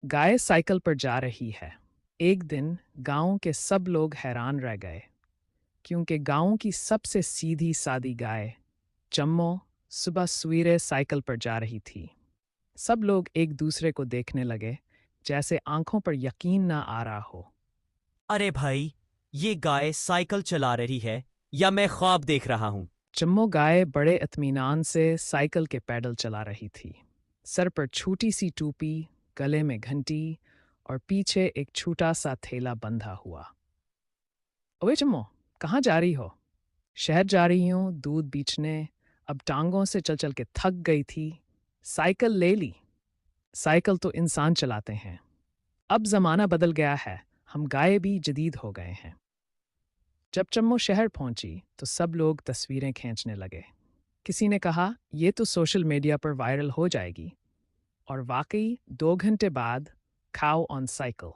गाय cycle पर जा रही है। एक दिन गांव के सब लोग हैरान रह गए क्योंकि गांव की सबसे सीधी सादी गाय चम्मो सुबह सवेरे साइकिल पर जा रही थी। सब लोग एक दूसरे को देखने लगे, जैसे आंखों पर यकीन ना आ रहा हो। अरे भाई, ये गाय साइकिल चला रही है या मैं ख्वाब देख रहा हूँ। चम्मो गाय बड़े इत्मीनान से साइकिल के पैडल चला रही थी। सर पर छोटी सी टोपी, गले में घंटी और पीछे एक छोटा सा थैला बंधा हुआ। ओए चम्मो, कहाँ जा रही हो? शहर जा रही हूँ दूध बेचने। अब टांगों से चल चल के थक गई थी। साइकिल ले ली। साइकिल तो इंसान चलाते हैं। अब जमाना बदल गया है, हम गाय भी जदीद हो गए हैं। जब चम्मो शहर पहुंची तो सब लोग तस्वीरें खींचने लगे। किसी ने कहा ये तो सोशल मीडिया पर वायरल हो जाएगी, और वाकई 2 घंटे बाद खाओ ऑन साइकिल।